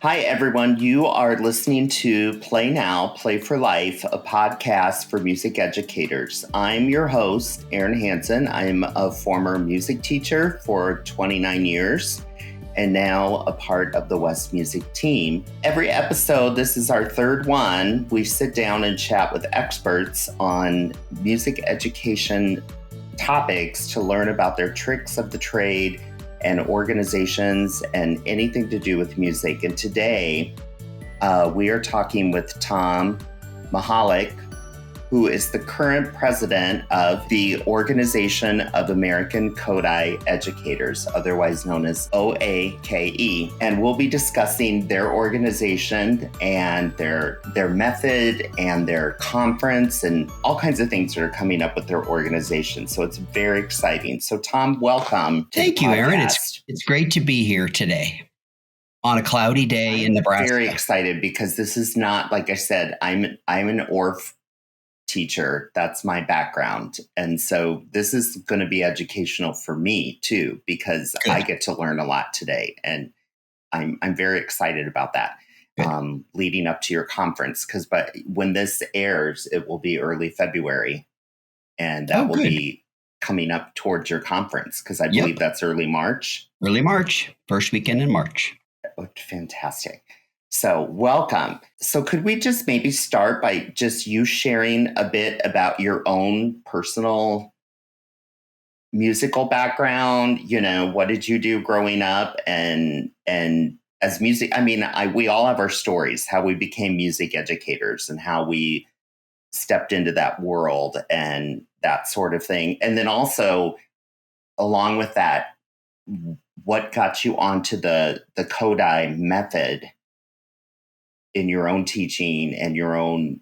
Hi, everyone. You are listening to Play Now, Play for Life, a podcast for music educators. I'm your host, Aaron Hansen. I'm a former music teacher for 29 years and now a part of the West Music team. Every episode, this is our third one, we sit down and chat with experts on music education topics to learn about their tricks of the trade and organizations and anything to do with music. And today we are talking with Tom Michalek, who is the current president of the Organization of American Kodály Educators, otherwise known as OAKE. And we'll be discussing their organization and their method and their conference and all kinds of things that are coming up with their organization. So it's very exciting. So Tom, welcome. Thank you, Aaron. It's great to be here today on a cloudy day in Nebraska. Very excited because this is not, like I said, I'm an ORF teacher. That's my background. And so this is going to be educational for me too, because Good. I get to learn a lot today. And I'm very excited about that leading up to your conference. But when this airs, it will be early February. And that will be coming up towards your conference because I believe that's early March. Early March, first weekend in March. Oh, fantastic. So welcome. So could we just maybe start by just you sharing a bit about your own personal musical background? You know, what did you do growing up? And as music, I mean, we all have our stories, how we became music educators and how we stepped into that world and that sort of thing. And then also, along with that, what got you onto the Kodály method in your own teaching and your own,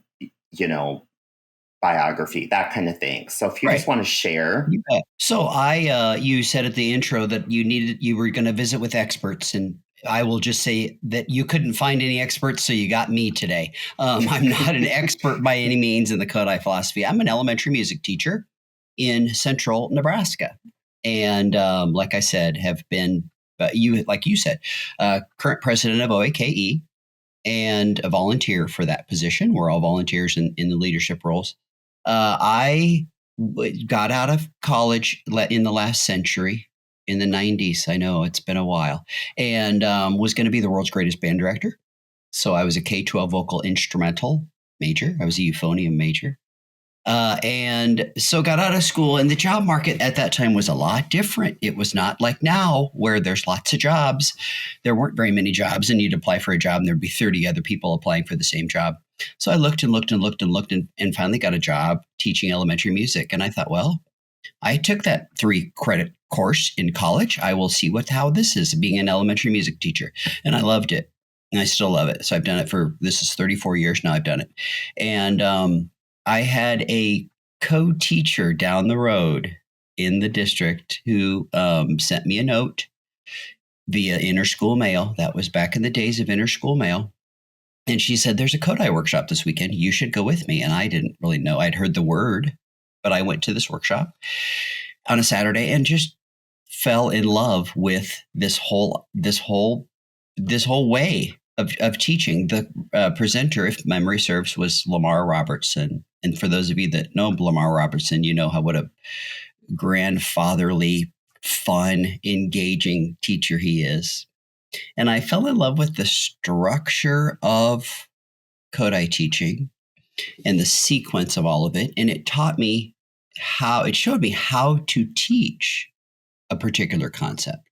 biography, that kind of thing. So if you just want to share. So you said at the intro that you were going to visit with experts, and I will just say that you couldn't find any experts, so you got me today. I'm not an expert by any means in the Kodály philosophy. I'm an elementary music teacher in central Nebraska. And like I said, have been, like you said, current president of OAKE, and a volunteer for that position. We're all volunteers in the leadership roles. I got out of college in the last century, in the 90s. I know it's been a while, and was going to be the world's greatest band director. So I was a K-12 vocal instrumental major. I was a euphonium major. And so got out of school, and the job market at that time was a lot different. It was not like now where there's lots of jobs. There weren't very many jobs, and you'd apply for a job and there'd be 30 other people applying for the same job. So I looked and finally got a job teaching elementary music. And I thought, well, I took that 3-credit course in college. I will see how this is being an elementary music teacher. And I loved it. And I still love it. So I've done it this is 34 years now I've done it. And, I had a co-teacher down the road in the district who sent me a note via interschool mail. That was back in the days of interschool mail. And she said, there's a Kodály workshop this weekend. You should go with me. And I didn't really know. I'd heard the word, but I went to this workshop on a Saturday and just fell in love with this whole way of teaching. The presenter, if memory serves, was Lamar Robertson. And for those of you that know Lamar Robertson, you know what a grandfatherly, fun, engaging teacher he is. And I fell in love with the structure of Kodály teaching and the sequence of all of it. And it showed me how to teach a particular concept,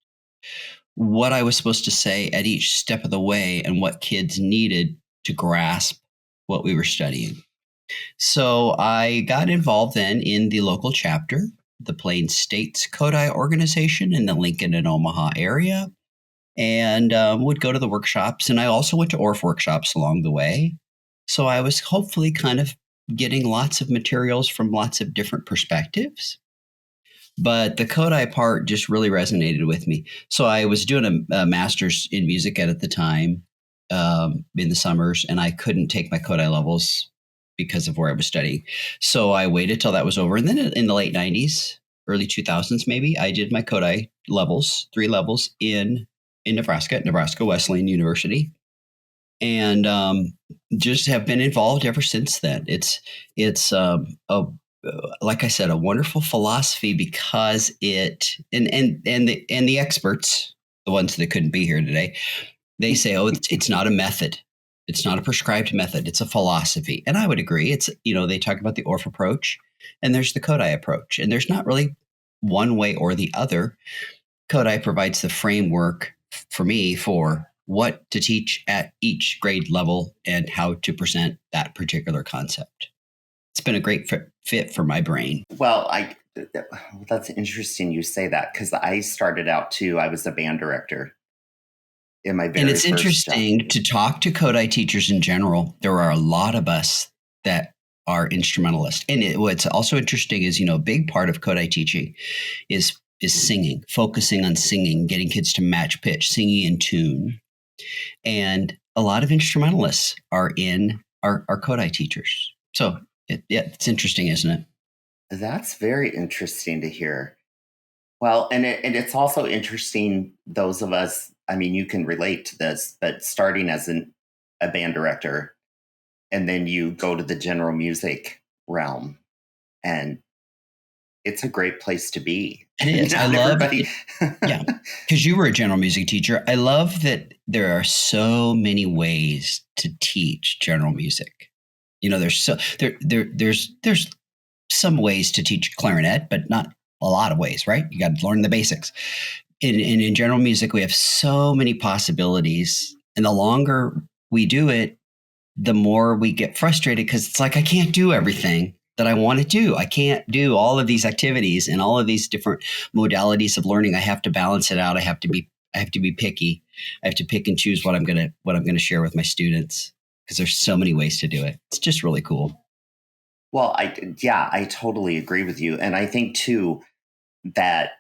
what I was supposed to say at each step of the way, and what kids needed to grasp what we were studying. So I got involved then in the local chapter, the Plains States Kodály organization in the Lincoln and Omaha area, and would go to the workshops. And I also went to ORF workshops along the way. So I was hopefully kind of getting lots of materials from lots of different perspectives. But the Kodály part just really resonated with me. So I was doing a master's in music ed at the time in the summers, and I couldn't take my Kodály levels because of where I was studying. So I waited till that was over. And then in the late 90s, early 2000s, maybe, I did my Kodály levels, 3 levels in Nebraska, at Nebraska Wesleyan University. and just have been involved ever since then. It's like I said, a wonderful philosophy because the experts, the ones that couldn't be here today, they say, oh, it's not a method. It's not a prescribed method. It's a philosophy. And I would agree. It's, they talk about the ORF approach and there's the Kodály approach. And there's not really one way or the other. Kodály provides the framework for me for what to teach at each grade level and how to present that particular concept. It's been a great fit for my brain. Well, that's interesting you say that, because I started out too. I was a band director in my very And it's first interesting job. to talk to Kodály teachers in general. There are a lot of us that are instrumentalists. And what's also interesting is, a big part of Kodály teaching is singing, focusing on singing, getting kids to match pitch, singing in tune. And a lot of instrumentalists are Kodály teachers. So it's interesting, isn't it? That's very interesting to hear. Well, and it's also interesting, those of us, I mean, you can relate to this, but starting as a band director, and then you go to the general music realm, and it's a great place to be. It is. I love it. Yeah, because you were a general music teacher. I love that there are so many ways to teach general music. There's some ways to teach clarinet, but not a lot of ways, right? You got to learn the basics. In general music, we have so many possibilities, and the longer we do it, the more we get frustrated because it's like, I can't do everything that I want to do. I can't do all of these activities and all of these different modalities of learning. I have to balance it out. I have to be picky. I have to pick and choose what I'm going to share with my students, because there's so many ways to do it. It's just really cool. Well, I totally agree with you. And I think too that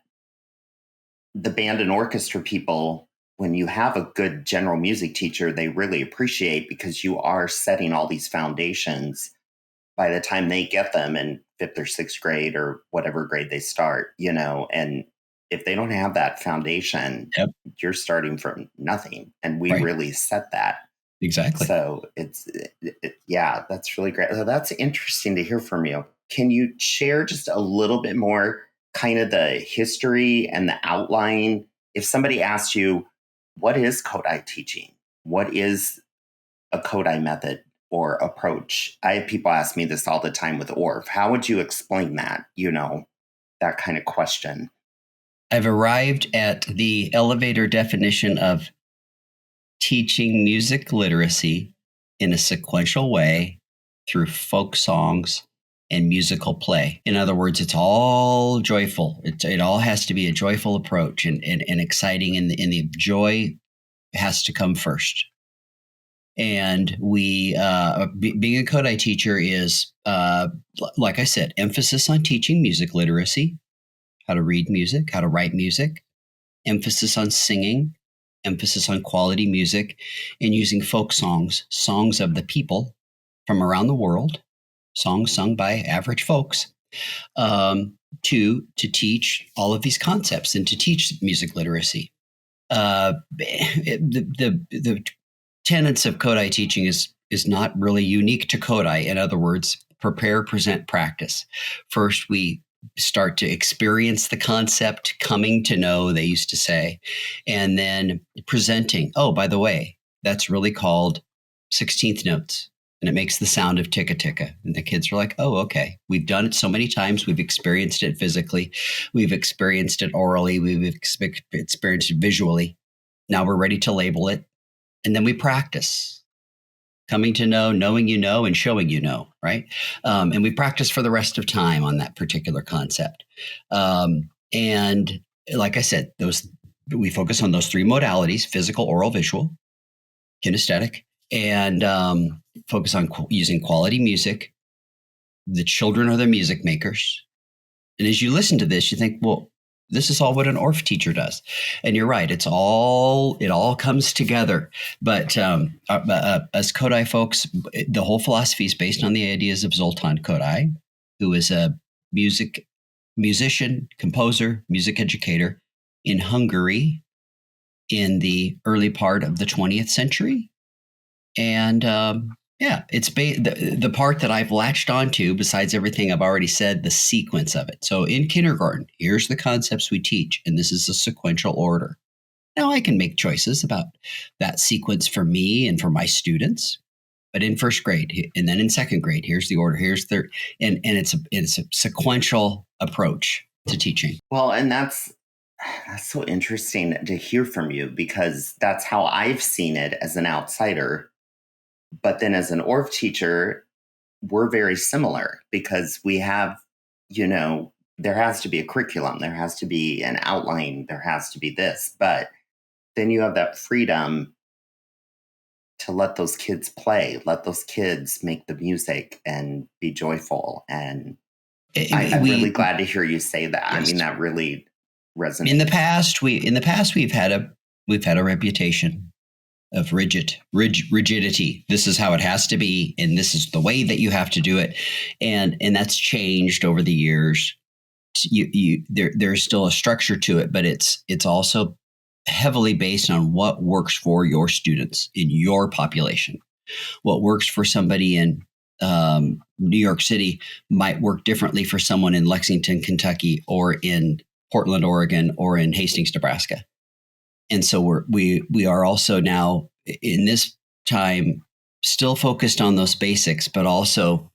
the band and orchestra people, when you have a good general music teacher, they really appreciate, because you are setting all these foundations by the time they get them in 5th or 6th grade or whatever grade they start, and if they don't have that foundation, Yep. You're starting from nothing. And we really set that. Exactly. So that's really great. So that's interesting to hear from you. Can you share just a little bit more, kind of the history and the outline? If somebody asks you, what is Kodály teaching? What is a Kodály method or approach? I have people ask me this all the time with ORF. How would you explain that? That kind of question. I've arrived at the elevator definition of teaching music literacy in a sequential way through folk songs and musical play. In other words, it's all joyful. It all has to be a joyful approach and exciting, and the joy has to come first. And we, being a Kodály teacher is, like I said, emphasis on teaching music literacy, how to read music, how to write music, emphasis on singing, emphasis on quality music, and using folk songs of the people from around the world, songs sung by average folks, to teach all of these concepts and to teach music literacy. The tenets of Kodály teaching is not really unique to Kodály. In other words, prepare, present, practice. First, we start to experience the concept, coming to know, they used to say, and then presenting. Oh, by the way, that's really called 16th notes, and it makes the sound of ticka ticka. And the kids are like, oh, okay. We've done it so many times. We've experienced it physically. We've experienced it orally. We've experienced it visually. Now we're ready to label it. And then we practice. Coming to know, knowing and showing right? And we practice for the rest of time on that particular concept. And like I said, we focus on those 3 modalities: physical, oral, visual, kinesthetic, and focus on using quality music. The children are the music makers. And as you listen to this, you think, well, this is all what an ORF teacher does. And you're right. It all comes together. But as Kodály folks, the whole philosophy is based on the ideas of Zoltán Kodály, who is a musician, composer, music educator in Hungary in the early part of the 20th century. And it's the part that I've latched onto, besides everything I've already said, the sequence of it. So in kindergarten, here's the concepts we teach, and this is a sequential order. Now I can make choices about that sequence for me and for my students. But in first grade and then in second grade, here's the order. Here's third, and it's a sequential approach to teaching. Well, and that's so interesting to hear from you, because that's how I've seen it as an outsider. But then as an ORF teacher, we're very similar, because we have, there has to be a curriculum, there has to be an outline, there has to be this. But then you have that freedom to let those kids play, let those kids make the music and be joyful. And I'm really glad to hear you say that. Yes. I mean, that really resonates. In the past, we've had a reputation of rigidity. This is how it has to be, and this is the way that you have to do it, and that's changed over the years. There's still a structure to it, but it's also heavily based on what works for your students in your population. What works for somebody in New York City might work differently for someone in Lexington, Kentucky, or in Portland, Oregon, or in Hastings, Nebraska. And so we are also now in this time still focused on those basics, but also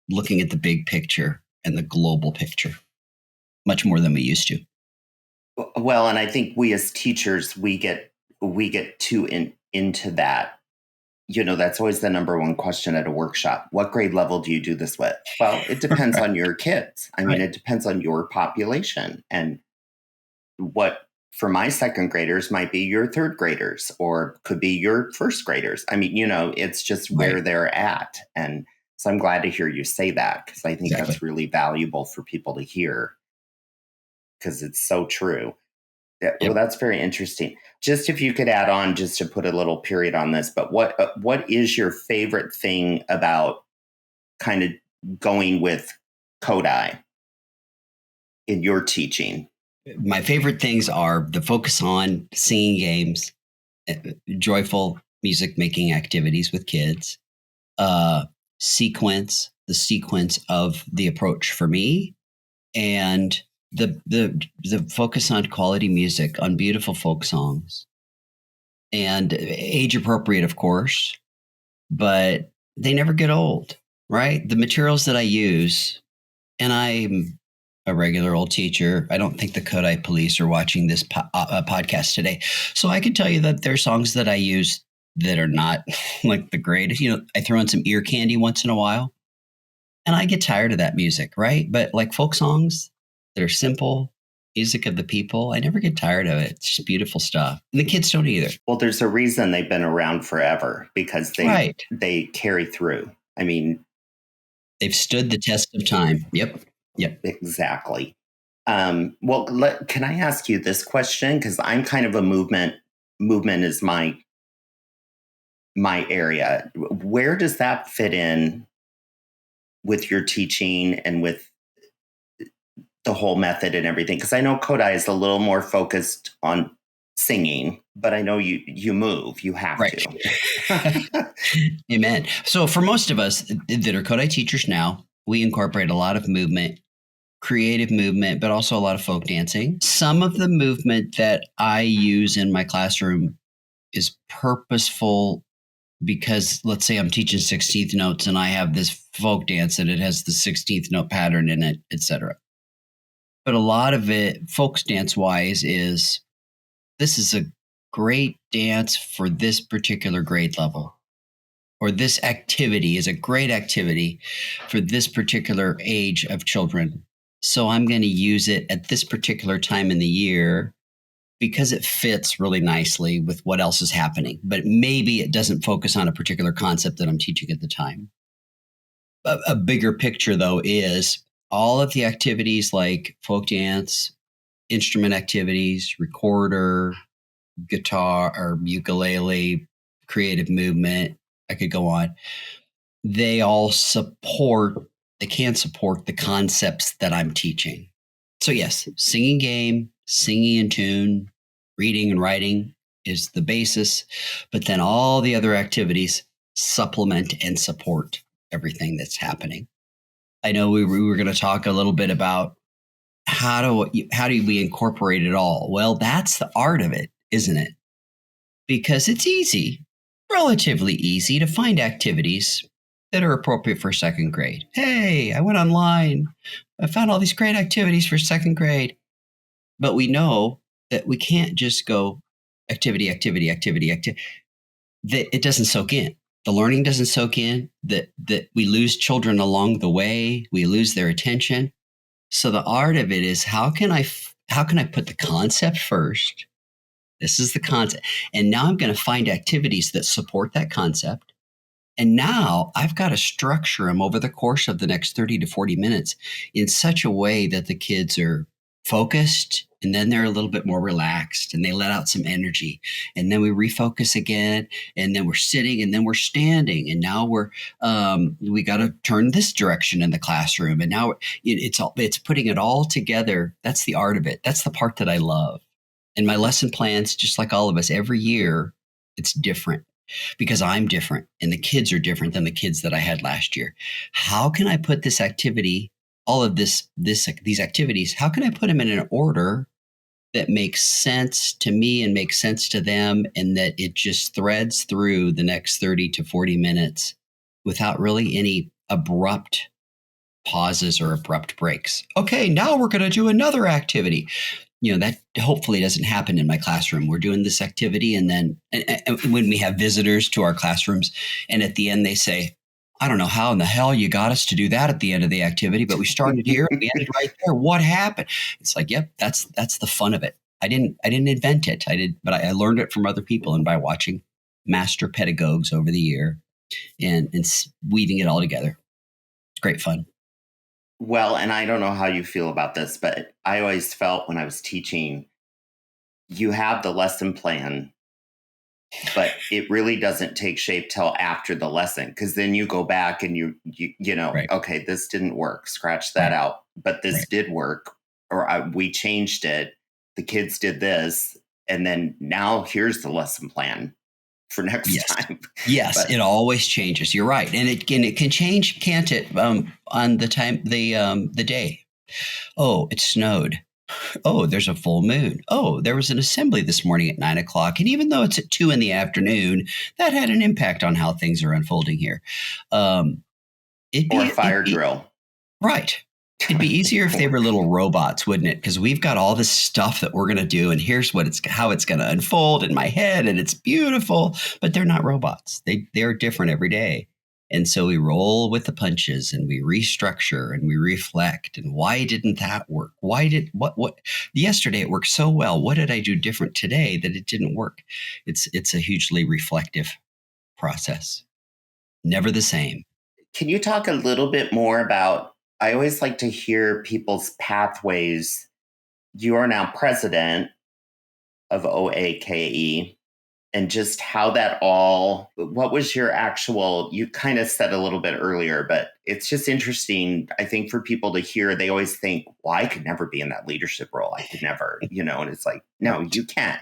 looking at the big picture and the global picture much more than we used to. Well, and I think we as teachers, we get too into that. That's always the number one question at a workshop. What grade level do you do this with? Well, it depends on your kids. I mean, it depends on your population, and what for my second graders might be your third graders, or could be your first graders. I mean, it's just where they're at. And so I'm glad to hear you say that, because I think that's really valuable for people to hear, because it's so true. Yeah, well, that's very interesting. Just if you could add on, just to put a little period on this, but what is your favorite thing about kind of going with Kodály in your teaching? My favorite things are the focus on singing games, joyful music making activities with kids, the sequence of the approach for me, and the focus on quality music, on beautiful folk songs, and age appropriate, of course, but they never get old, right? The materials that I use, and I'm a regular old teacher. I don't think the Kodály police are watching this podcast today. So I can tell you that there are songs that I use that are not like the greatest. I throw in some ear candy once in a while, and I get tired of that music, right? But like folk songs that are simple, music of the people, I never get tired of it. It's just beautiful stuff. And the kids don't either. Well, there's a reason they've been around forever, because they carry through. I mean, they've stood the test of time. Yep. Exactly. Well, can I ask you this question? Because I'm kind of a movement is my area. Where does that fit in with your teaching and with the whole method and everything? Because I know Kodály is a little more focused on singing, but I know you move, you have to. Amen. So for most of us that are Kodály teachers now, we incorporate a lot of movement, creative movement, but also a lot of folk dancing. Some of the movement that I use in my classroom is purposeful, because let's say I'm teaching 16th notes and I have this folk dance and it has the 16th note pattern in it, etc. But a lot of it, folk dance wise, this is a great dance for this particular grade level, or this activity is a great activity for this particular age of children. So I'm going to use it at this particular time in the year because it fits really nicely with what else is happening. But maybe it doesn't focus on a particular concept that I'm teaching at the time. A bigger picture, though, is all of the activities like folk dance, instrument activities, recorder, guitar or ukulele, creative movement. I could go on. They can support the concepts that I'm teaching. So yes, singing game, singing in tune, reading and writing, is the basis, but then all the other activities supplement and support everything that's happening. I know we were going to talk a little bit about how do we incorporate it all? Well, that's the art of it, isn't it? Because it's easy, relatively easy to find activities that are appropriate for second grade. Hey, I went online. I found all these great activities for second grade. But we know that we can't just go activity. That it doesn't soak in. The learning doesn't soak in, that we lose children along the way. We lose their attention. So the art of it is how can I put the concept first? This is the concept. And now I'm going to find activities that support that concept. And now I've got to structure them over the course of the next 30 to 40 minutes in such a way that the kids are focused, and then they're a little bit more relaxed and they let out some energy. And then we refocus again, and then we're sitting, and then we're standing. And now we got to turn this direction in the classroom. And now it's putting it all together. That's the art of it. That's the part that I love. And my lesson plans, just like all of us, every year, it's different because I'm different and the kids are different than the kids that I had last year. How can I put this activity, all of these activities, how can I put them in an order that makes sense to me and makes sense to them, and that it just threads through the next 30 to 40 minutes without really any abrupt pauses or abrupt breaks? Okay, now we're going to do another activity. That hopefully doesn't happen in my classroom. We're doing this activity, and then and when we have visitors to our classrooms, and at the end they say, I don't know how in the hell you got us to do that at the end of the activity, but we started here and we ended right there. What happened? It's like, yep, that's the fun of it. I didn't invent it. But I learned it from other people and by watching master pedagogues over the year and weaving it all together. It's great fun. Well, and I don't know how you feel about this, but I always felt when I was teaching, you have the lesson plan, but it really doesn't take shape till after the lesson, because then you go back and you right. Okay, this didn't work. Scratch that out. But this did work, or we changed it. The kids did this, and then now here's the lesson plan for next time. Yes, it always changes. You're right, and it can change, can't it? On the time, the day. Oh, it snowed. Oh, there's a full moon. Oh, there was an assembly this morning at 9:00. And even though it's at 2 p.m, that had an impact on how things are unfolding here. Or fire drill. Right. It'd be easier if they were little robots, wouldn't it? Because we've got all this stuff that we're going to do, and here's how it's going to unfold in my head, and it's beautiful. But they're not robots. They're different every day. And so we roll with the punches, and we restructure, and we reflect. And why didn't that work? What yesterday it worked so well. What did I do different today that it didn't work? It's a hugely reflective process. Never the same. Can you talk a little bit more about, I always like to hear people's pathways. You are now president of OAKE, and just how that what was your you kind of said a little bit earlier, but it's just interesting, I think, for people to hear. They always think, well, I could never be in that leadership role. I could never, and it's like, no, you can.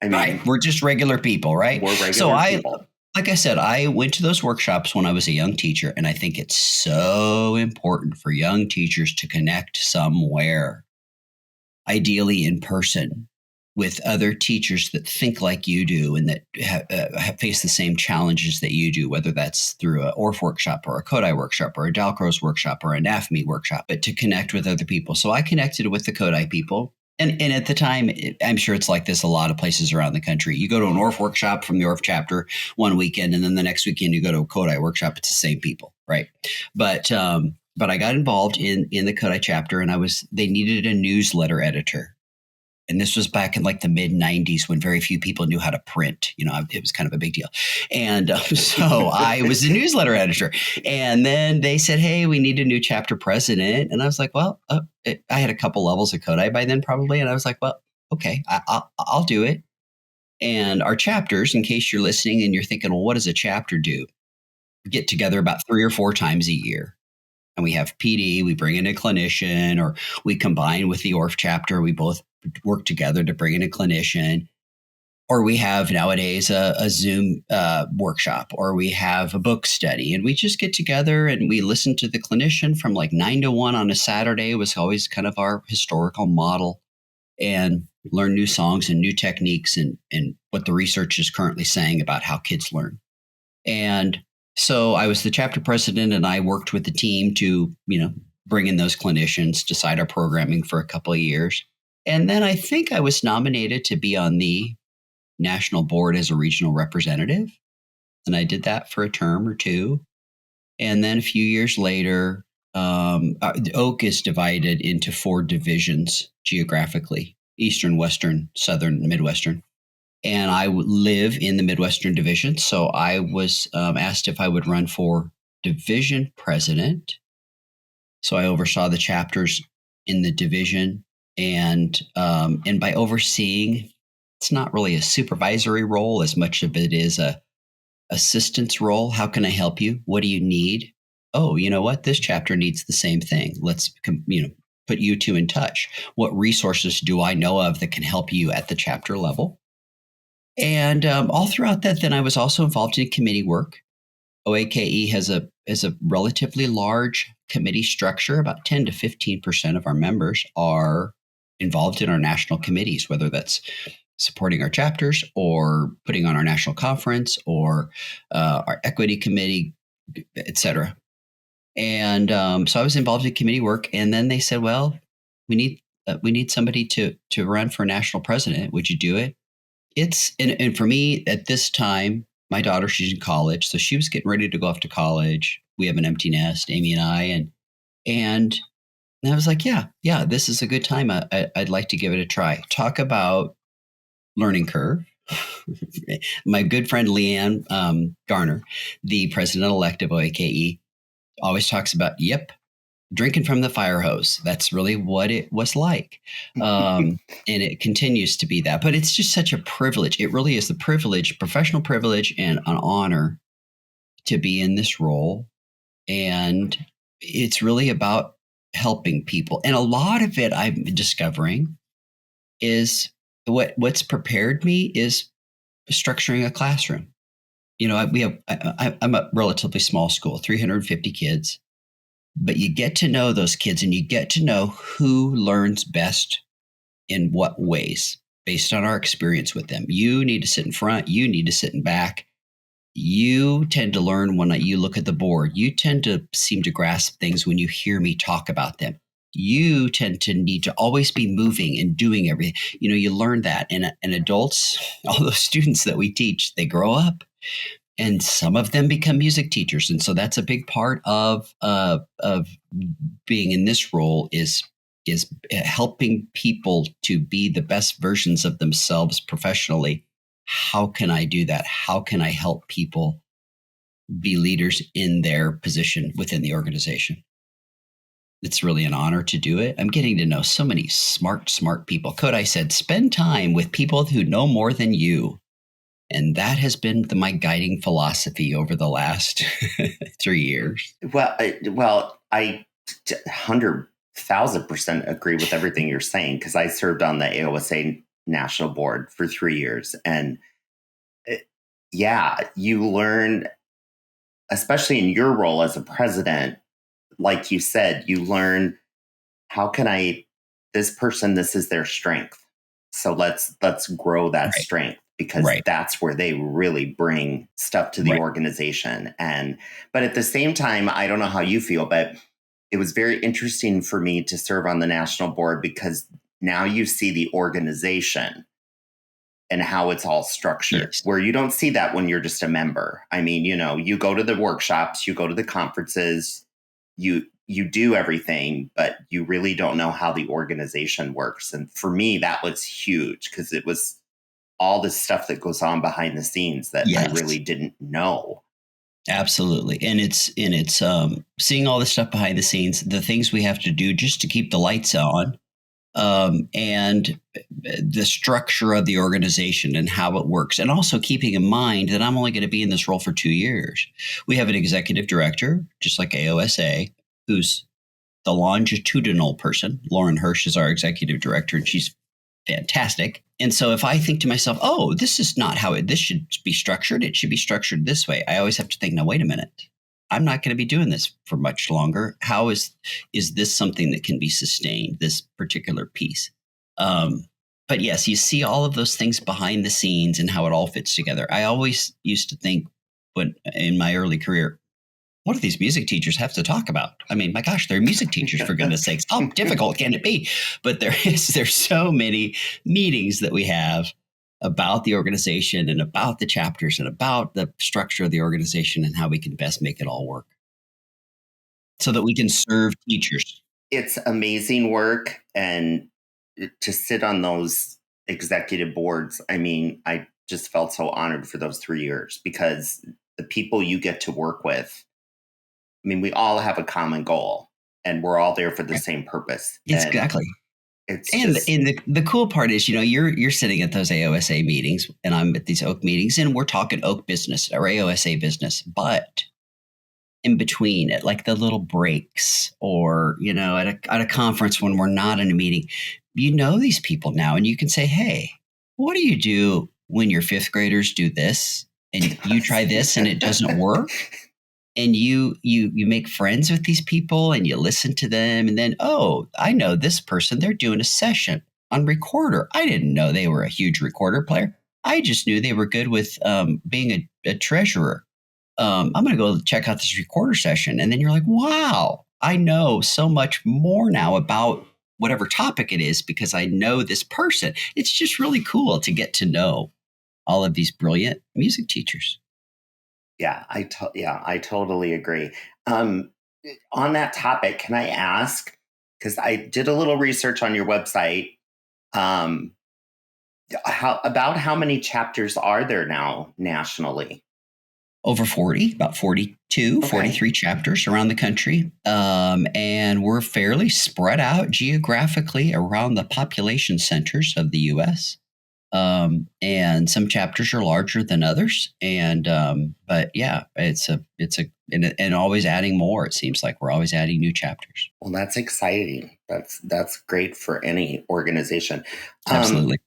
I mean, right. We're just regular people, right? We're regular people. Like I said, I went to those workshops when I was a young teacher, and I think it's so important for young teachers to connect somewhere, ideally in person, with other teachers that think like you do and that have faced the same challenges that you do, whether that's through an ORF workshop or a Kodály workshop or a Dalcroze workshop or a NAFME workshop, but to connect with other people. So I connected with the Kodály people. And at the time, I'm sure it's like this a lot of places around the country. You go to an ORF workshop from the ORF chapter one weekend, and then the next weekend you go to a Kodály workshop. It's the same people, right? But I got involved in the Kodály chapter, and they needed a newsletter editor. And this was back in like the mid 90s when very few people knew how to print. It was kind of a big deal. And so I was the newsletter editor. And then they said, hey, we need a new chapter president. And I was like, well, I had a couple levels of Kodály by then probably. And I was like, well, okay, I'll do it. And our chapters, in case you're listening and you're thinking, well, what does a chapter do? We get together about 3 or 4 times a year. And we have PD, we bring in a clinician, or we combine with the ORF chapter. We both work together to bring in a clinician. Or we have nowadays a Zoom workshop, or we have a book study, and we just get together and we listen to the clinician from like 9 to 1 on a Saturday was always kind of our historical model, and learn new songs and new techniques and what the research is currently saying about how kids learn. And so I was the chapter president, and I worked with the team to, bring in those clinicians, decide our programming for a couple of years. And then I think I was nominated to be on the national board as a regional representative. And I did that for a term or two. And then a few years later, the OAKE is divided into 4 divisions geographically: Eastern, Western, Southern, Midwestern. And I live in the Midwestern division. So I was asked if I would run for division president. So I oversaw the chapters in the division. And by overseeing, it's not really a supervisory role as much of it is a assistance role. How can I help you? What do you need? Oh, you know what? This chapter needs the same thing. Let's, put you two in touch. What resources do I know of that can help you at the chapter level? And all throughout that, then I was also involved in committee work. OAKE has a relatively large committee structure. About 10 to 15% of our members are involved in our national committees, whether that's supporting our chapters or putting on our national conference or our equity committee, et cetera. And so I was involved in committee work. And then they said, well, we need somebody to run for national president. Would you do it? And for me at this time, my daughter, she's in college. So she was getting ready to go off to college. We have an empty nest, Amy and I. And I was like, yeah, this is a good time. I'd like to give it a try. Talk about learning curve. My good friend Leanne Garner, the president-elect of OAKE, always talks about, drinking from the fire hose. That's really what it was like. And it continues to be that. But it's just such a privilege. It really is the privilege, professional privilege, and an honor to be in this role. And it's really about helping people. And a lot of it I'm discovering is what's prepared me is structuring a classroom. I'm a relatively small school, 350 kids. But you get to know those kids, and you get to know who learns best in what ways based on our experience with them. You need to sit in front. You need to sit in back. You tend to learn when you look at the board. You tend to seem to grasp things when you hear me talk about them. You tend to need to always be moving and doing everything. You learn that. And adults, all those students that we teach, they grow up. And some of them become music teachers. And so that's a big part of being in this role is helping people to be the best versions of themselves professionally. How can I do that? How can I help people be leaders in their position within the organization? It's really an honor to do it. I'm getting to know so many smart people. Kodály said, spend time with people who know more than you. And that has been my guiding philosophy over the last 3 years. Well, I 100,000% agree with everything you're saying, because I served on the AOSA national board for 3 years. And you learn, especially in your role as a president, like you said, you learn, how can this is their strength. So let's grow that strength. Because that's where they really bring stuff to the organization. But at the same time, I don't know how you feel, but it was very interesting for me to serve on the national board, because now you see the organization and how it's all structured, where you don't see that when you're just a member. I mean, you go to the workshops, you go to the conferences, you do everything, but you really don't know how the organization works. And for me, that was huge, because it was all the stuff that goes on behind the scenes that I really didn't know. Absolutely. And it's seeing all the stuff behind the scenes, the things we have to do just to keep the lights on, and the structure of the organization and how it works. And also keeping in mind that I'm only going to be in this role for 2 years. We have an executive director, just like AOSA, who's the longitudinal person. Lauren Hirsch is our executive director, and she's fantastic. And so if I think to myself, oh, this is not how this should be structured. It should be structured this way. I always have to think, now, wait a minute. I'm not going to be doing this for much longer. How is this something that can be sustained, this particular piece? But yes, you see all of those things behind the scenes and how it all fits together. I always used to think when in my early career, what do these music teachers have to talk about? I mean, my gosh, they're music teachers, for goodness sakes. How difficult can it be? But there's so many meetings that we have about the organization and about the chapters and about the structure of the organization and how we can best make it all work so that we can serve teachers. It's amazing work. And to sit on those executive boards, I mean, I just felt so honored for those 3 years because the people you get to work with, I mean, we all have a common goal and we're all there for the same purpose. Exactly. And the cool part is, you're sitting at those AOSA meetings and I'm at these OAKE meetings and we're talking OAKE business or AOSA business, but in between at like the little breaks or, at a conference when we're not in a meeting, these people now and you can say, hey, what do you do when your fifth graders do this and you try this and it doesn't work? And you make friends with these people and you listen to them. And then, oh, I know this person, they're doing a session on recorder. I didn't know they were a huge recorder player. I just knew they were good with being a treasurer. I'm going to go check out this recorder session. And then you're like, wow, I know so much more now about whatever topic it is because I know this person. It's just really cool to get to know all of these brilliant music teachers. Yeah, I totally agree. On that topic, can I ask, because I did a little research on your website, how many chapters are there now nationally? Over 40, about 42, 43 chapters around the country. And we're fairly spread out geographically around the population centers of the U.S. And some chapters are larger than others. But yeah, it's always adding more. It seems like we're always adding new chapters. Well, that's exciting. That's great for any organization. Absolutely.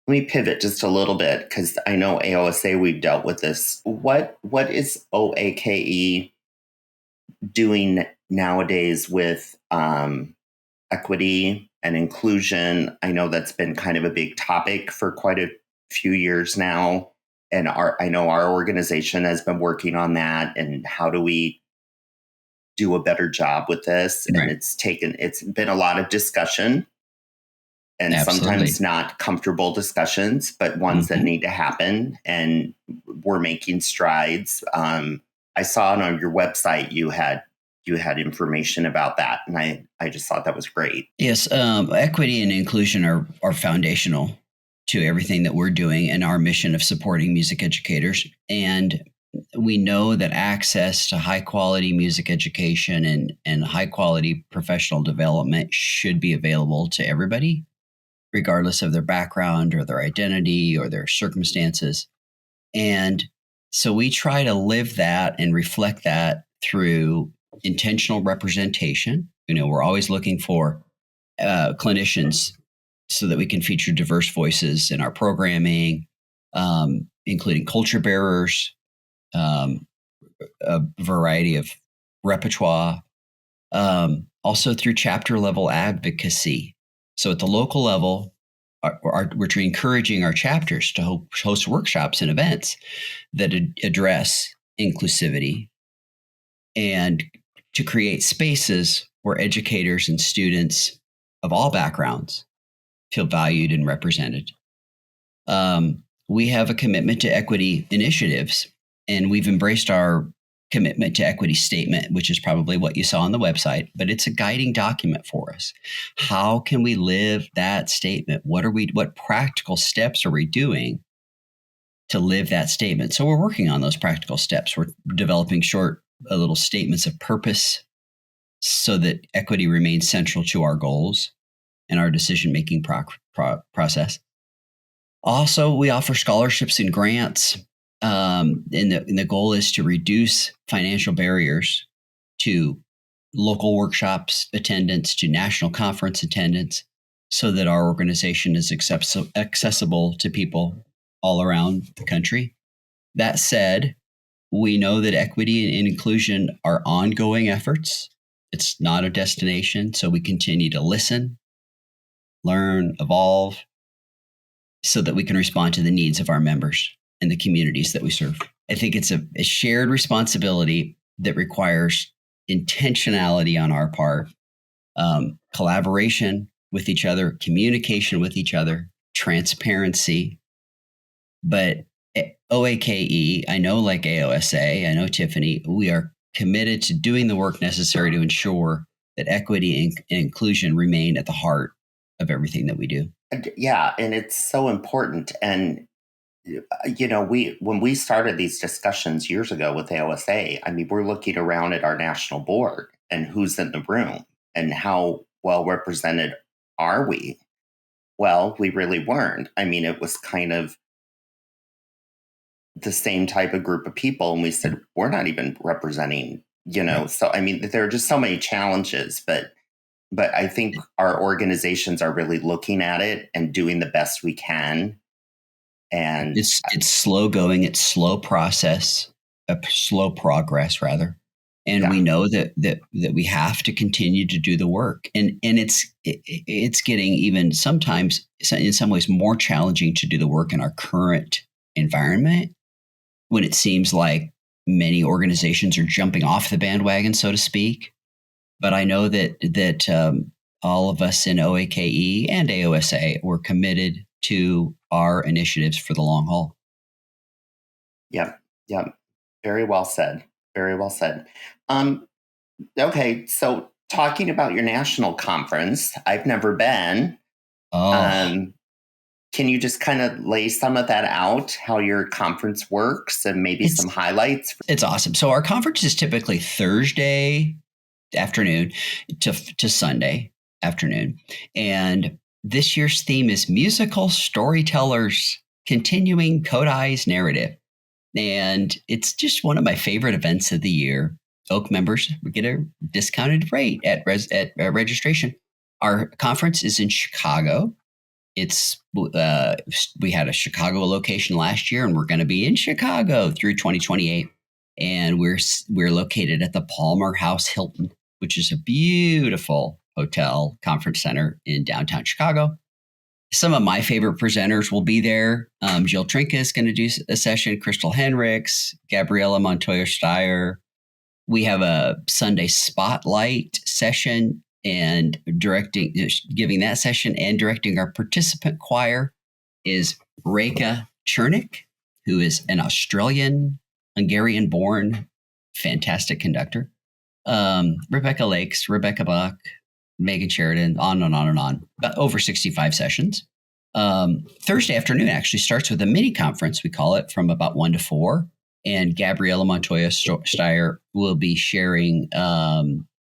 Let me pivot just a little bit because I know AOSA, we've dealt with this. What is OAKE doing nowadays with equity and inclusion? I know that's been kind of a big topic for quite a few years now. And I know our organization has been working on that. And how do we do a better job with this? Right. And it's been a lot of discussion and sometimes not comfortable discussions, but ones that need to happen. And we're making strides. I saw it on your website. You had information about that. And I just thought that was great. Yes. Equity and inclusion are foundational to everything that we're doing and our mission of supporting music educators. And we know that access to high quality music education and high quality professional development should be available to everybody, regardless of their background or their identity or their circumstances. And so we try to live that and reflect that through intentional representation. We're always looking for clinicians so that we can feature diverse voices in our programming, including culture bearers, a variety of repertoire, also through chapter level advocacy. So at the local level, we're encouraging our chapters to host workshops and events that address inclusivity and to create spaces where educators and students of all backgrounds feel valued and represented. We have a commitment to equity initiatives, and we've embraced our commitment to equity statement, which is probably what you saw on the website, but it's a guiding document for us. How can we live that statement? What practical steps are we doing to live that statement? So we're working on those practical steps. We're developing short little statements of purpose so that equity remains central to our goals and our decision-making process. Also, we offer scholarships and grants. And the goal is to reduce financial barriers to local workshops attendance, to national conference attendance, so that our organization is accessible to people all around the country. That said, we know that equity and inclusion are ongoing efforts. It's not a destination, so we continue to listen, learn, evolve, so that we can respond to the needs of our members and the communities that we serve. I think it's a shared responsibility that requires intentionality on our part, collaboration with each other, communication with each other, transparency. But OAKE, I know, like AOSA, I know Tiffany, we are committed to doing the work necessary to ensure that equity and inclusion remain at the heart of everything that we do. Yeah, and it's so important. And when we started these discussions years ago with AOSA, I mean, we're looking around at our national board and who's in the room and how well represented are we? Well, we really weren't. I mean, it was kind of the same type of group of people. And we said, we're not even representing, So, I mean, there are just so many challenges, but I think our organizations are really looking at it and doing the best we can. And it's slow going, it's slow process, slow progress rather. And we know that we have to continue to do the work. And it's getting even sometimes in some ways more challenging to do the work in our current environment, when it seems like many organizations are jumping off the bandwagon, so to speak. But I know that all of us in OAKE and AOSA were committed to our initiatives for the long haul. Yep. Very well said. Very well said. Okay, so talking about your national conference, I've never been. Can you just kind of lay some of that out, how your conference works and maybe some highlights? It's awesome. So our conference is typically Thursday afternoon to Sunday afternoon. And this year's theme is musical storytellers continuing Kodály's narrative. And it's just one of my favorite events of the year. OAKE members get a discounted rate at registration. Our conference is in Chicago. We had a Chicago location last year, and we're going to be in Chicago through 2028. And we're located at the Palmer House Hilton, which is a beautiful hotel conference center in downtown Chicago. Some of my favorite presenters will be there. Jill Trinka is going to do a session, Crystal Henricks, Gabriela Montoya-Steyer. We have a Sunday spotlight session and giving that session and directing our participant choir is Reka Chernik, who is an Australian, Hungarian-born, fantastic conductor. Rebecca Lakes, Rebecca Buck, Megan Sheridan, on and on and on. About over 65 sessions. Thursday afternoon actually starts with a mini conference, we call it, from about 1 to 4. And Gabriela Montoya-Steyer will be sharing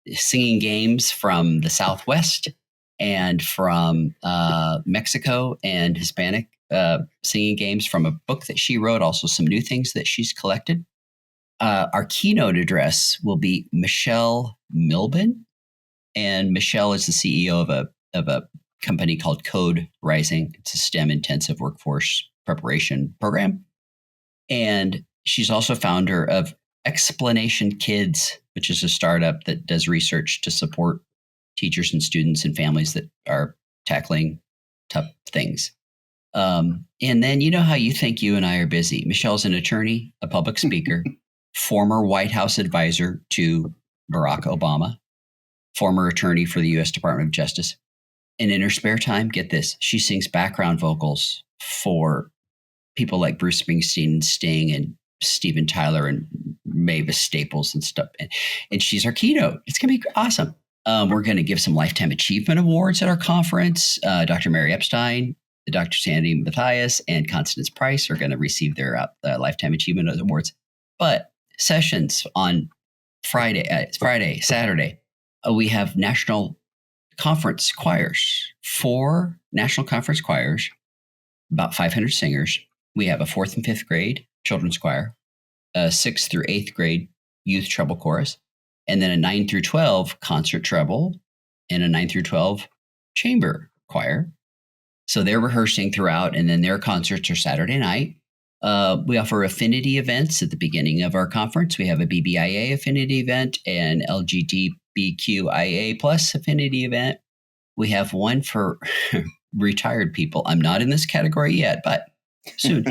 singing games from the Southwest and from Mexico, and Hispanic singing games from a book that she wrote, also some new things that she's collected. Our keynote address will be Michelle Milben. And Michelle is the CEO of a company called Code Rising. It's a STEM intensive workforce preparation program. And she's also founder of Explanation Kids, which is a startup that does research to support teachers and students and families that are tackling tough things. And then, you know how you think you and I are busy. Michelle's an attorney, a public speaker, former White House advisor to Barack Obama, former attorney for the U.S. Department of Justice. And in her spare time, get this, she sings background vocals for people like Bruce Springsteen and Sting and Steven Tyler and Mavis Staples and stuff. And she's our keynote. It's going to be awesome. We're going to give some Lifetime Achievement Awards at our conference. Dr. Mary Epstein, Dr. Sandy Matthias, and Constance Price are going to receive their Lifetime Achievement Awards. But sessions on Friday, Saturday, we have national conference choirs, 4 national conference choirs, about 500 singers. We have a 4th and 5th grade children's choir, a 6th through 8th grade youth treble chorus, and then a 9 through 12 concert treble, and a 9 through 12 chamber choir. So they're rehearsing throughout, and then their concerts are Saturday night. We offer affinity events at the beginning of our conference. We have a BBIA affinity event and LGBTQIA plus affinity event. We have one for retired people. I'm not in this category yet, but soon.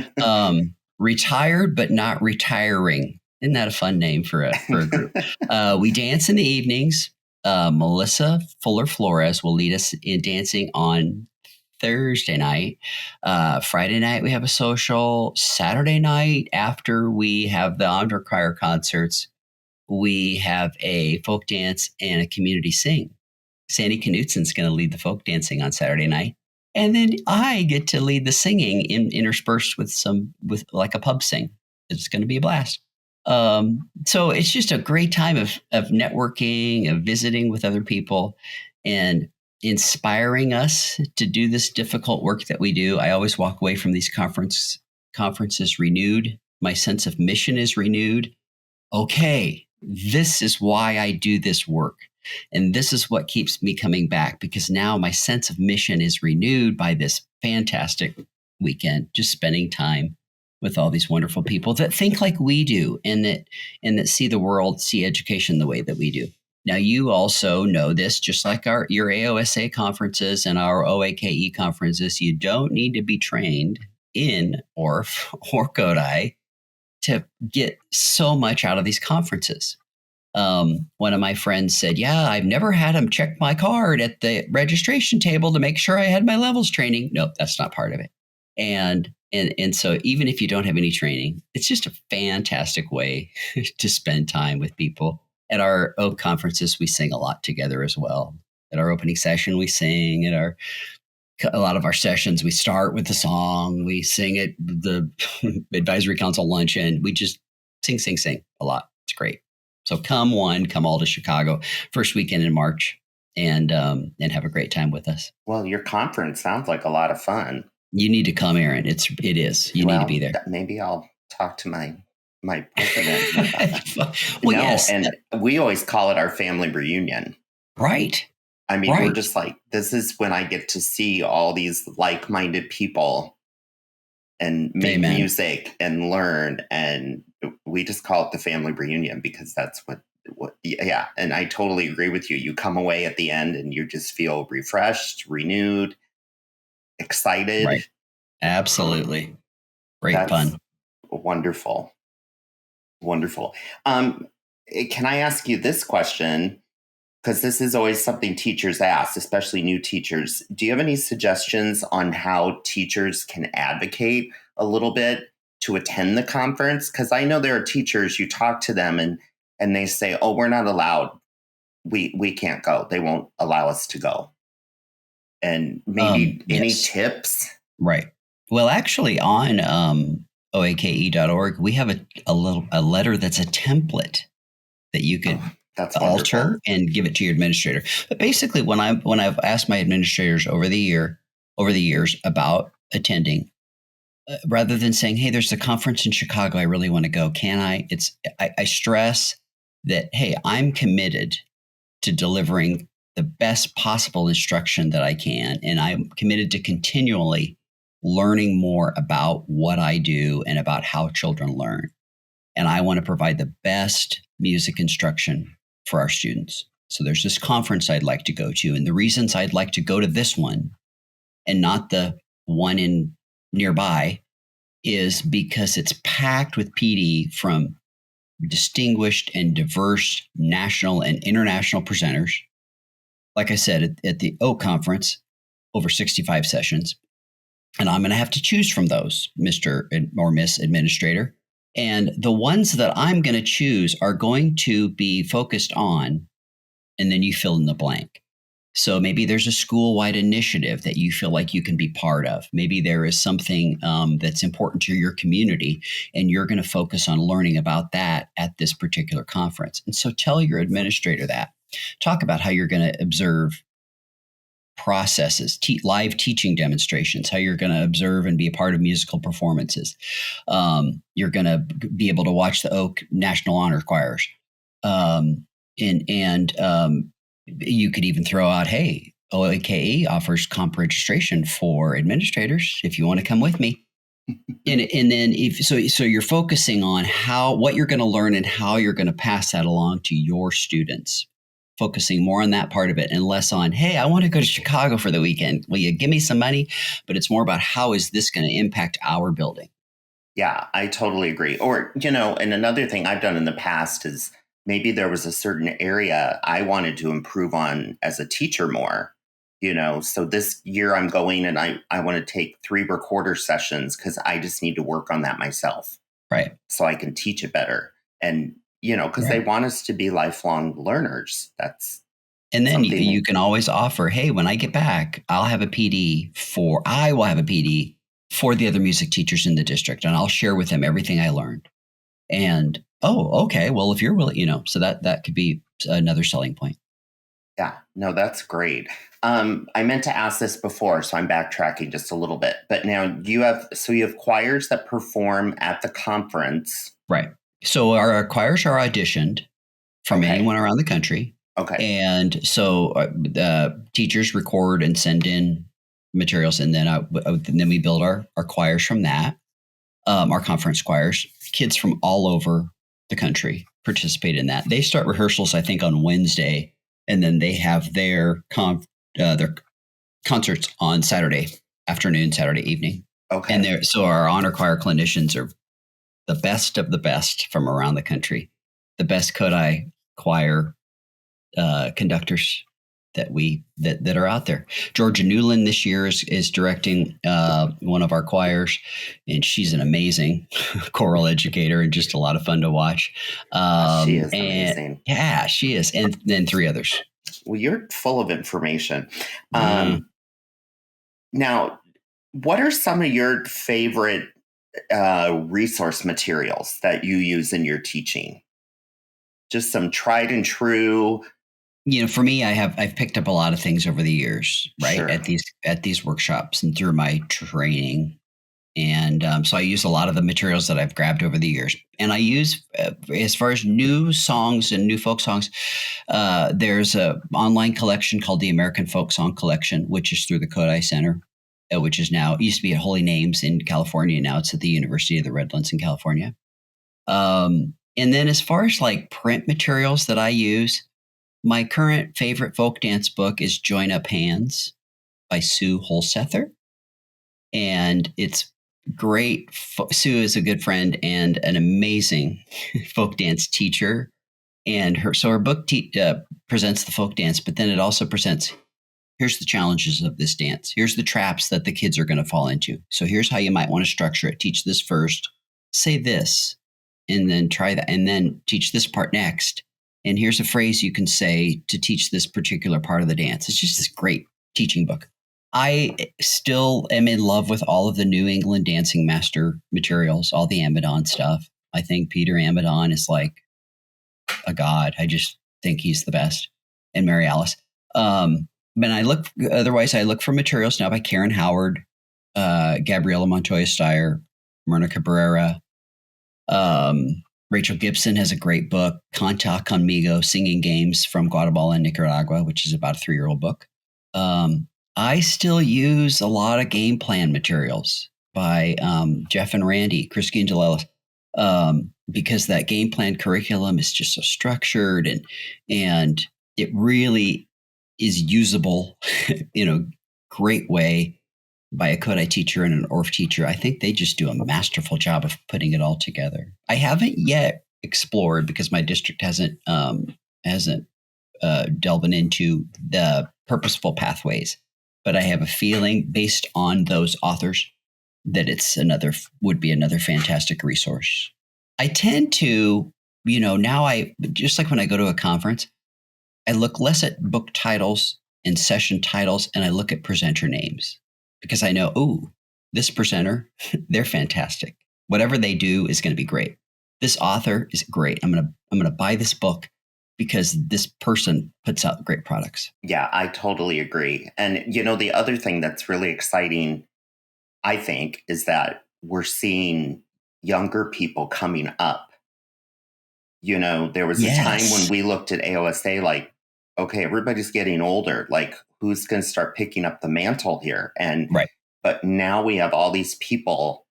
Retired but not retiring. Isn't that a fun name for a group? We dance in the evenings. Melissa Fuller Flores will lead us in dancing on Thursday night. Friday night, we have a social. Saturday night, after we have the honor choir concerts, we have a folk dance and a community sing. Sandy Knutsen's going to lead the folk dancing on Saturday night. And then I get to lead the singing interspersed with like a pub sing. It's going to be a blast. So it's just a great time of networking, of visiting with other people, and inspiring us to do this difficult work that we do. I always walk away from these conferences renewed. My sense of mission is renewed. Okay, this is why I do this work. And this is what keeps me coming back, because now my sense of mission is renewed by this fantastic weekend, just spending time with all these wonderful people that think like we do, and that see the world, see education the way that we do. Now, you also know this, just like your AOSA conferences and our OAKE conferences, you don't need to be trained in ORF or Kodály to get so much out of these conferences. One of my friends said, yeah, I've never had them check my card at the registration table to make sure I had my levels training. Nope, that's not part of it. And so even if you don't have any training, it's just a fantastic way to spend time with people. At our OAKE conferences, we sing a lot together as well. At our opening session, we sing. At a lot of our sessions, we start with a song. We sing at the advisory council luncheon. We just sing a lot. It's great. So come all to Chicago first weekend in March, and have a great time with us. Well, your conference sounds like a lot of fun. You need to come, Aaron. It is. You need to be there. Maybe I'll talk to my president. Well, yes. And we always call it our family reunion. Right. I mean, We're just like, this is when I get to see all these like-minded people and make music and learn. And we just call it the family reunion because that's what, yeah. And I totally agree with you. You come away at the end and you just feel refreshed, renewed, excited. Right. Absolutely. Great fun. Wonderful. Can I ask you this question? Because this is always something teachers ask, especially new teachers. Do you have any suggestions on how teachers can advocate a little bit to attend the conference? Because I know there are teachers, you talk to them and they say, oh, we're not allowed. We can't go. They won't allow us to go. And maybe any tips? Right. Well, actually on OAKE.org, we have a letter that's a template that you could alter and give it to your administrator. But basically, when I've asked my administrators over the years about attending, rather than saying, "Hey, there's a conference in Chicago, I really want to go. Can I?" I stress that, hey, I'm committed to delivering the best possible instruction that I can, and I'm committed to continually learning more about what I do and about how children learn. And I want to provide the best music instruction for our students. So there's this conference I'd like to go to. And the reasons I'd like to go to this one and not the one in nearby is because it's packed with PD from distinguished and diverse national and international presenters. Like I said, at the OAKE conference, over 65 sessions. And I'm going to have to choose from those, Mr. or Miss Administrator. And the ones that I'm going to choose are going to be focused on, and then you fill in the blank. So maybe there's a school-wide initiative that you feel like you can be part of. Maybe there is something that's important to your community, and you're going to focus on learning about that at this particular conference. And so tell your administrator that. Talk about how you're going to observe processes, live teaching demonstrations, how you're going to observe and be a part of musical performances. You're going to be able to watch the OAKE National Honor Choirs. And you could even throw out, hey, OAKE offers comp registration for administrators if you want to come with me. And then so you're focusing on what you're going to learn and how you're going to pass that along to your students, focusing more on that part of it and less on, hey, I want to go to Chicago for the weekend. Will you give me some money? But it's more about how is this going to impact our building? Yeah, I totally agree. Or, and another thing I've done in the past is maybe there was a certain area I wanted to improve on as a teacher more. So this year I'm going and I want to take 3 recorder sessions because I just need to work on that myself. Right. So I can teach it better. And, because they want us to be lifelong learners. And then you can always offer, hey, when I get back, I will have a PD for the other music teachers in the district, and I'll share with them everything I learned. And, oh, okay, well, if you're willing, so that could be another selling point. Yeah, no, that's great. I meant to ask this before, so I'm backtracking just a little bit. But now you have choirs that perform at the conference. Right. So our choirs are auditioned from anyone around the country. Okay. And so teachers record and send in materials, and then we build our choirs from that. Our conference choirs, kids from all over the country participate in that. They start rehearsals, I think, on Wednesday, and then they have their concerts on Saturday afternoon, Saturday evening. Okay. And so our honor choir clinicians are the best of the best from around the country, the best Kodály choir conductors that are out there. Georgia Newland this year is directing one of our choirs, and she's an amazing choral educator and just a lot of fun to watch. She is amazing. Yeah, she is. And then 3 others. Well, you're full of information. Now, what are some of your favorite resource materials that you use in your teaching? Just some tried and true. For me, I've picked up a lot of things over the years, right? Sure. At these workshops and through my training. And so I use a lot of the materials that I've grabbed over the years. And I use, as far as new songs and new folk songs, there's an online collection called the American Folk Song Collection, which is through the Kodály Center, which is now, it used to be at Holy Names in California. Now it's at the University of the Redlands in California. And then as far as like print materials that I use, my current favorite folk dance book is Join Up Hands by Sue Holsether. And it's great. Sue is a good friend and an amazing folk dance teacher. And her book presents the folk dance, but then it also presents, here's the challenges of this dance. Here's the traps that the kids are going to fall into. So here's how you might want to structure it. Teach this first, say this, and then try that, and then teach this part next. And here's a phrase you can say to teach this particular part of the dance. It's just this great teaching book. I still am in love with all of the New England Dancing Master materials, all the Amidon stuff. I think Peter Amidon is like a god. I just think he's the best. And Mary Alice. But I look for materials now by Karen Howard, Gabriela Montoya Steyer, Myrna Cabrera. Rachel Gibson has a great book, Canta Conmigo, Singing Games from Guatemala and Nicaragua, which is about a 3-year-old book. I still use a lot of game plan materials by Jeff and Randy, Chris Gingelelis, because that game plan curriculum is just so structured and it really is usable in a great way by a Kodály teacher and an ORF teacher. I think they just do a masterful job of putting it all together. I haven't yet explored, because my district hasn't delved into the purposeful pathways, but I have a feeling based on those authors that would be another fantastic resource. I tend to, now just like when I go to a conference, I look less at book titles and session titles, and I look at presenter names. Because I know, this presenter, they're fantastic. Whatever they do is going to be great. This author is great. I'm going to buy this book because this person puts out great products. Yeah, I totally agree. And, the other thing that's really exciting, I think, is that we're seeing younger people coming up. There was a time when we looked at AOSA like, okay, everybody's getting older. Like, who's going to start picking up the mantle here? Right. But now we have all these people,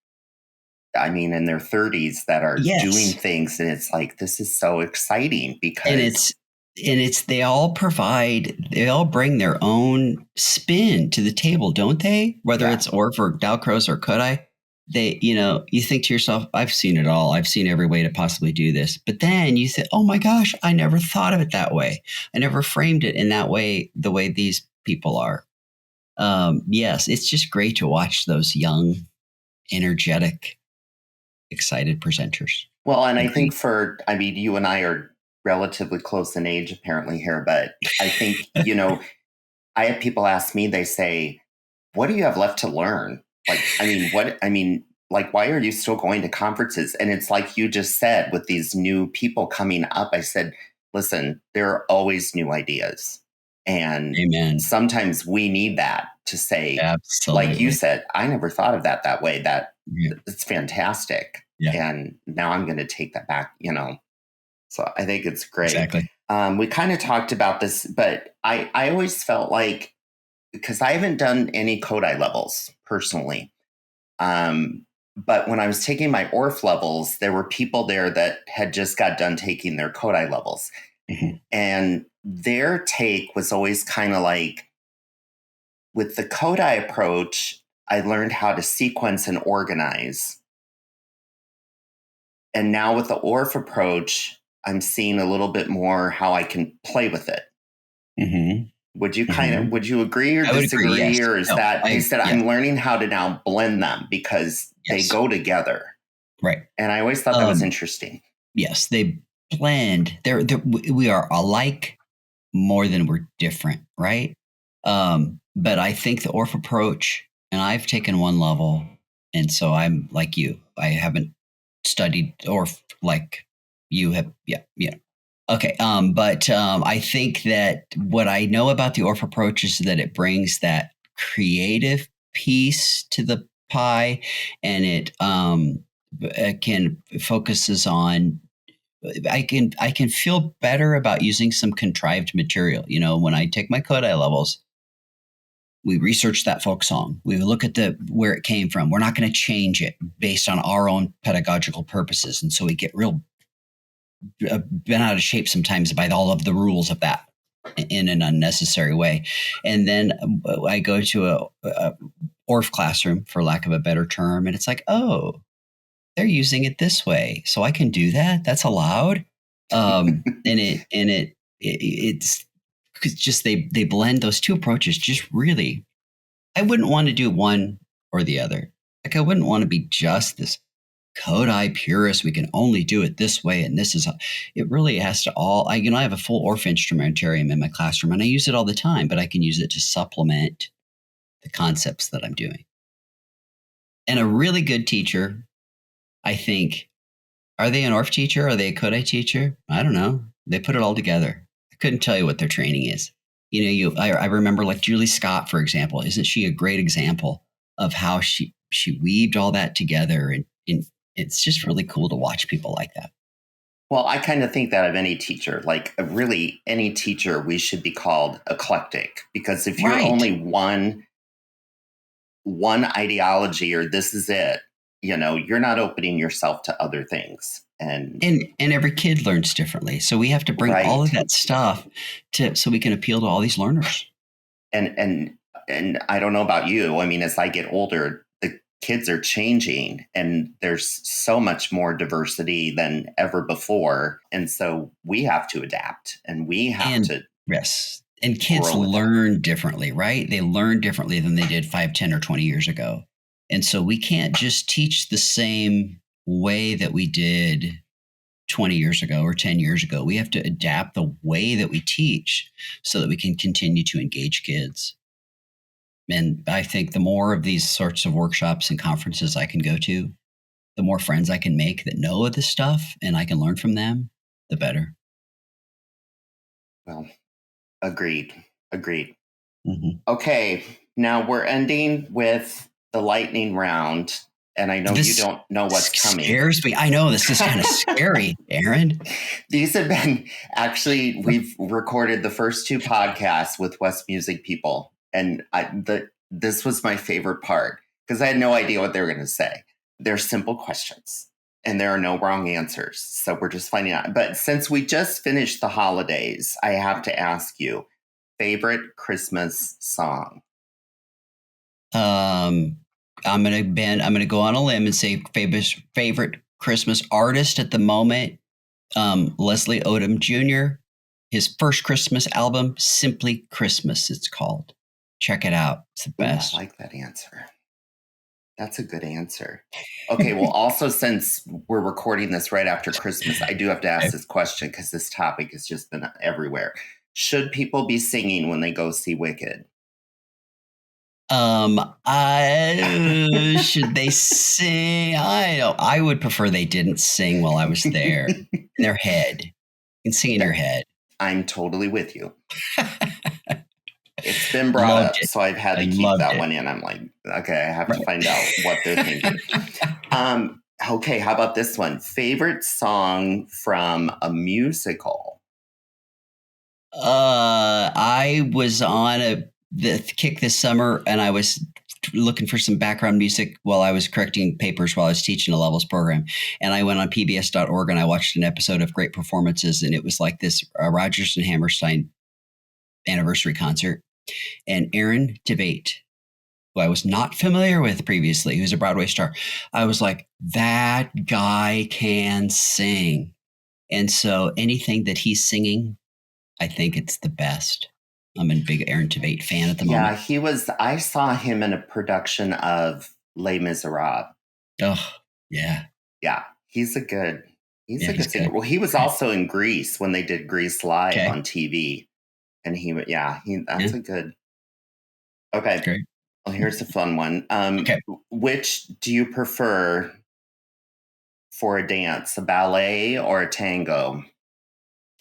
I mean, in their 30s that are doing Yes. things. And it's like, this is so exciting And because it's they all bring their own spin to the table, don't they? Whether Yeah. it's Orff or Dalcroze or Kodály, you think to yourself, I've seen it all. I've seen every way to possibly do this. But then you say, oh my gosh, I never thought of it that way. I never framed it in that way, the way these people are. Yes, it's just great to watch those young, energetic, excited presenters. Well, and I Agreed. think I mean, you and I are relatively close in age apparently here, but I think, I have people ask me, they say, what do you have left to learn? Like, like, why are you still going to conferences? And it's like you just said, with these new people coming up, I said, listen, there are always new ideas. And Amen. sometimes we need that to say, like you Absolutely. said, I never thought of that way. Yeah. It's fantastic. Yeah. And now I'm going to take that back, So I think it's great. Exactly. We kind of talked about this, but I always felt like, because I haven't done any Kodály levels personally, but when I was taking my Orff levels, there were people there that had just got done taking their Kodály levels. Mm-hmm. And their take was always kind of like, with the Kodály approach, I learned how to sequence and organize. And now with the Orff approach, I'm seeing a little bit more how I can play with it. Mm-hmm. Would you Mm-hmm. would you agree or I would agree. Yes. disagree? Or is No. that they said, Yes. I'm learning how to now blend them because they Yes. go together. Right. And I always thought that was interesting. Yes, they blend. We are alike more than we're different, right? But I think the Orff approach, and I've taken one level, and so I'm like you. I haven't studied Orff like you have. Yeah, yeah. Okay. But I think that what I know about the Orff approach is that it brings that creative piece to the pie, and it focuses on. I can feel better about using some contrived material. When I take my Kodály levels, we research that folk song. We look at where it came from. We're not going to change it based on our own pedagogical purposes, and so we get real bent out of shape sometimes by all of the rules of that in an unnecessary way. And then I go to a Orff classroom, for lack of a better term, and it's like, oh, they're using it this way, so I can do that. That's allowed. It's just they blend those two approaches. Just really, I wouldn't want to do one or the other. Like, I wouldn't want to be just this Kodály purist. We can only do it this way, and this is. It really has to all. I have a full Orff instrumentarium in my classroom, and I use it all the time. But I can use it to supplement the concepts that I'm doing. And a really good teacher, I think. Are they an Orff teacher? Are they a Kodály teacher? I don't know. They put it all together. I couldn't tell you what their training is. I remember, like, Julie Scott, for example. Isn't she a great example of how she weaved all that together? And it's just really cool to watch people like that. Well, I kind of think that of any teacher, like really any teacher, we should be called eclectic, because if you're Right. only one ideology, or this is it, you're not opening yourself to other things. And every kid learns differently. So we have to bring all of that stuff so we can appeal to all these learners. And I don't know about you. I mean, as I get older, the kids are changing, and there's so much more diversity than ever before. And so we have to adapt, and we have to. Yes. And kids learn differently, right? They learn differently than they did 5, 10, or 20 years ago. And so we can't just teach the same way that we did 20 years ago or 10 years ago. We have to adapt the way that we teach so that we can continue to engage kids. And I think the more of these sorts of workshops and conferences I can go to, the more friends I can make that know of this stuff and I can learn from them, the better. Well, agreed. Mm-hmm. Okay, now we're ending with the lightning round. And I know you don't know what's coming. Scares me. I know this is kind of scary, Aaron. These have been we've recorded the first 2 podcasts with West Music people. And this was my favorite part because I had no idea what they were going to say. They're simple questions and there are no wrong answers. So we're just finding out. But since we just finished the holidays, I have to ask you, favorite Christmas song? I'm gonna go on a limb and say favorite Christmas artist at the moment, Leslie Odom Jr. His first Christmas album, Simply Christmas, it's called. Check it out. It's the best. Ooh, I like that answer. That's a good answer. Okay, well, also, since we're recording this right after Christmas, I do have to ask this question because this topic has just been everywhere. Should people be singing when they go see Wicked? Should they sing? I would prefer they didn't sing while I was there. In their head. You can sing in your head. I'm totally with you. It's been brought up, so I've had to keep that one in. I'm like, okay, I have to find out what they're thinking. Okay, how about this one? Favorite song from a musical? I was on the kick this summer, and I was looking for some background music while I was correcting papers while I was teaching a levels program. And I went on pbs.org and I watched an episode of Great Performances, and it was like this Rodgers and Hammerstein anniversary concert. And Aaron Tveit, who I was not familiar with previously, who's a Broadway star, I was like, that guy can sing. And so anything that he's singing, I think it's the best. I'm a big Aaron Tveit fan at the moment. Yeah, I saw him in a production of Les Miserables. Oh, yeah. Yeah, he's a good singer. Good. Well, he was also in Grease when they did Grease Live on TV. And that's a good. Okay. Great. Well, here's a fun one. Which do you prefer for a dance, a ballet or a tango?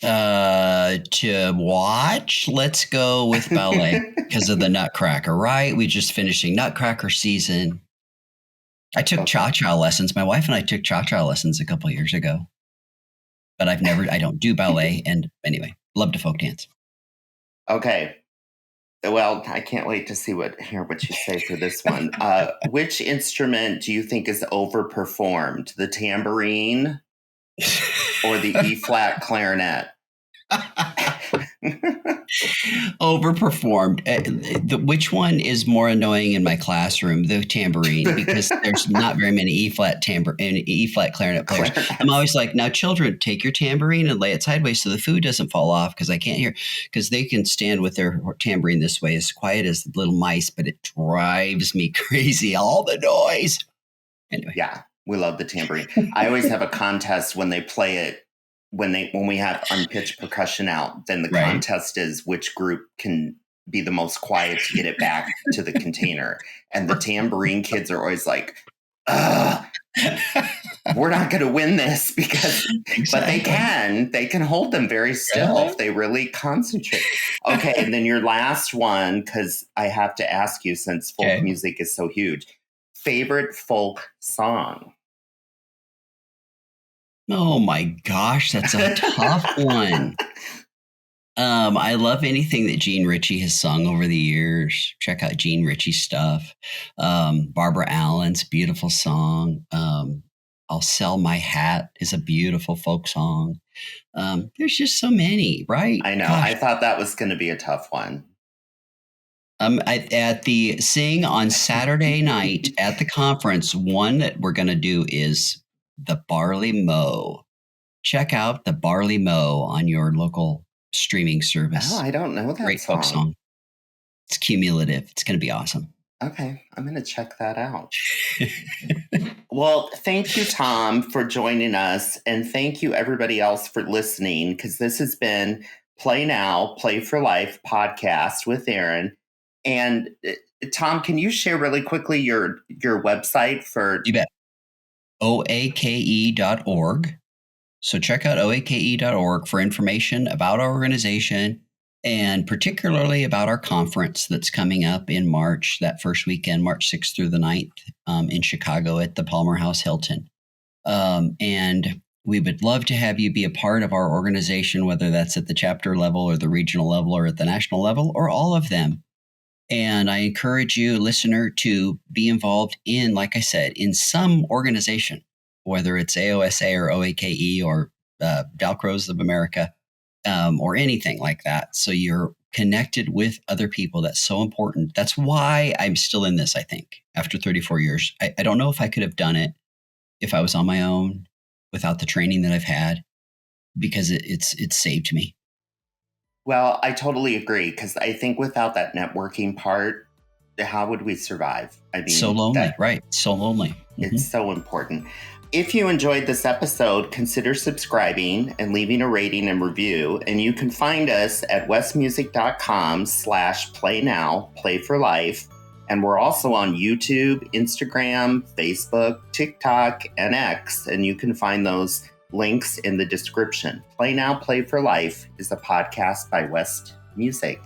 To watch, let's go with ballet because of the Nutcracker, right? We just finishing Nutcracker season. I took cha-cha lessons. My wife and I took cha-cha lessons a couple of years ago, but I don't do ballet. And anyway, love to folk dance. Okay. Well, I can't wait to hear what you say for this one. Which instrument do you think is overperformed? The tambourine or the E-flat clarinet? Overperformed. Which one is more annoying in my classroom? The tambourine, because there's not very many E-flat clarinet players. I'm always like, now children, take your tambourine and lay it sideways so the food doesn't fall off, because I can't hear, because they can stand with their tambourine this way as quiet as little mice, but it drives me crazy, all the noise. Anyway. Yeah, we love the tambourine. I always have a contest when they play it. When we have unpitched percussion out, then the contest is which group can be the most quiet to get it back to the container. And the tambourine kids are always like, we're not going to win this because, but they can hold them very still if they really concentrate. Okay. And then your last one, because I have to ask you, since folk music is so huge, favorite folk song? Oh my gosh, that's a tough one. I love anything that Gene Ritchie has sung over the years. Check out Gene Ritchie stuff. Barbara Allen's beautiful song. I'll Sell My Hat is a beautiful folk song. There's just so many, right? I know. Gosh. I thought that was going to be a tough one. At the Sing on Saturday night at the conference, one that we're going to do is the Barley Mow. Check out the Barley Mow on your local streaming service. Oh, I don't know that Great folk song. It's cumulative. It's going to be awesome. Okay, I'm going to check that out. Well, thank you, Tom, for joining us. And thank you, everybody else, for listening, because this has been Play Now, Play for Life podcast with Aaron. And Tom, can you share really quickly your website for... You bet. OAKE.org. So check out OAKE.org for information about our organization, and particularly about our conference that's coming up in March, that first weekend, March 6th through the 9th, in Chicago at the Palmer House Hilton. And we would love to have you be a part of our organization, whether that's at the chapter level or the regional level or at the national level or all of them. And I encourage you, listener, to be involved in, like I said, in some organization, whether it's AOSA or OAKE or Velcros of America, or anything like that. So you're connected with other people. That's so important. That's why I'm still in this, I think, after 34 years. I don't know if I could have done it if I was on my own without the training that I've had, because it's saved me. Well, I totally agree, because I think without that networking part, how would we survive? I mean, so lonely, right? So lonely. It's so important. If you enjoyed this episode, consider subscribing and leaving a rating and review. And you can find us at westmusic.com/playnow, play for life. And we're also on YouTube, Instagram, Facebook, TikTok, and X. And you can find those links in the description. Play Now, Play for Life is a podcast by West Music.